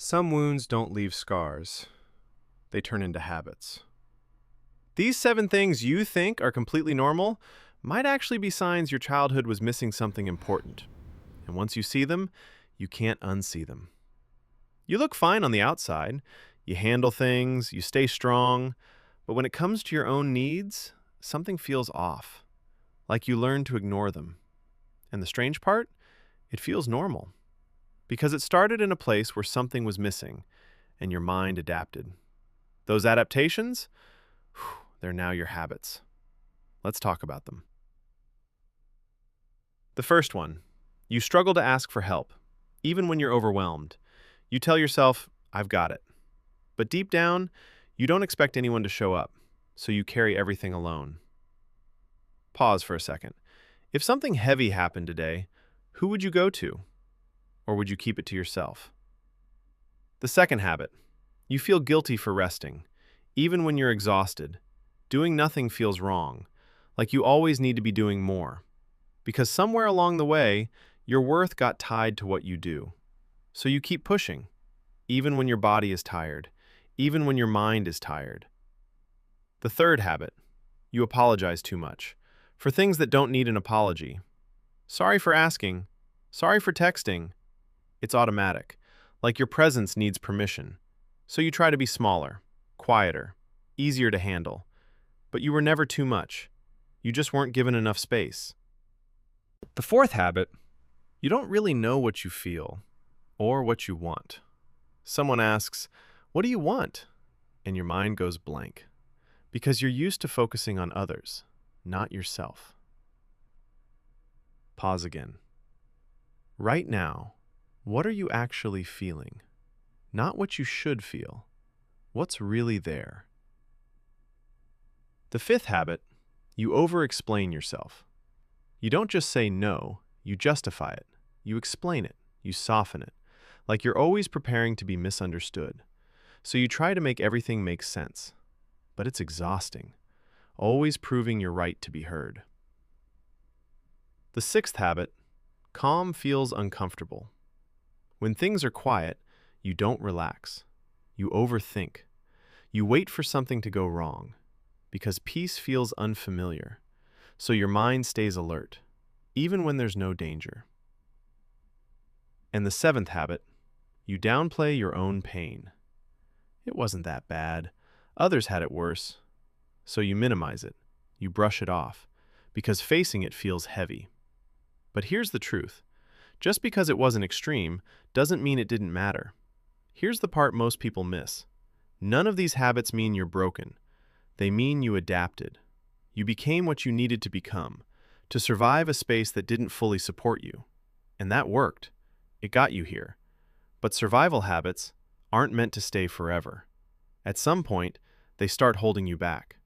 Some wounds don't leave scars, they turn into habits. These 7 things you think are completely normal might actually be signs your childhood was missing something important. And once you see them, you can't unsee them. You look fine on the outside, you handle things, you stay strong, but when it comes to your own needs, something feels off, like you learn to ignore them. And the strange part? It feels normal. Because it started in a place where something was missing, and your mind adapted. Those adaptations? They're now your habits. Let's talk about them. The first one, you struggle to ask for help, even when you're overwhelmed. You tell yourself, I've got it. But deep down, you don't expect anyone to show up, so you carry everything alone. Pause for a second. If something heavy happened today, who would you go to? Or would you keep it to yourself? The second habit, you feel guilty for resting. Even when you're exhausted, doing nothing feels wrong, like you always need to be doing more. Because somewhere along the way, your worth got tied to what you do. So you keep pushing, even when your body is tired, even when your mind is tired. The third habit, you apologize too much, for things that don't need an apology. Sorry for asking, sorry for texting. It's automatic, like your presence needs permission. So you try to be smaller, quieter, easier to handle. But you were never too much. You just weren't given enough space. The fourth habit, you don't really know what you feel or what you want. Someone asks, what do you want? And your mind goes blank because you're used to focusing on others, not yourself. Pause again. Right now, what are you actually feeling? Not what you should feel. What's really there? The fifth habit, you over-explain yourself. You don't just say no, you justify it. You explain it. You soften it. Like you're always preparing to be misunderstood. So you try to make everything make sense. But it's exhausting. Always proving you're right to be heard. The sixth habit, calm feels uncomfortable. When things are quiet, you don't relax. You overthink. You wait for something to go wrong. Because peace feels unfamiliar. So your mind stays alert, even when there's no danger. And the seventh habit, you downplay your own pain. It wasn't that bad. Others had it worse. So you minimize it. You brush it off, because facing it feels heavy. But here's the truth. Just because it wasn't extreme doesn't mean it didn't matter. Here's the part most people miss. None of these habits mean you're broken. They mean you adapted. You became what you needed to become, to survive a space that didn't fully support you. And that worked. It got you here. But survival habits aren't meant to stay forever. At some point, they start holding you back.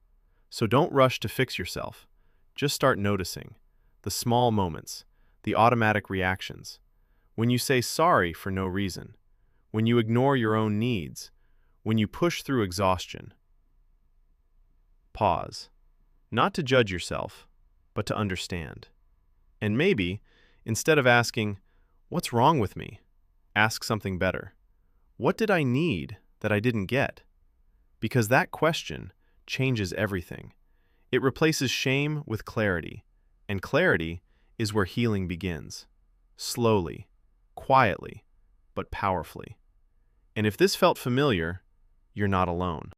So don't rush to fix yourself. Just start noticing the small moments, the automatic reactions. When you say sorry for no reason, when you ignore your own needs, when you push through exhaustion. Pause. Not to judge yourself, but to understand. And maybe, instead of asking, what's wrong with me? Ask something better. What did I need that I didn't get? Because that question changes everything. It replaces shame with clarity, and clarity is where healing begins. Slowly, quietly, but powerfully. And if this felt familiar, you're not alone.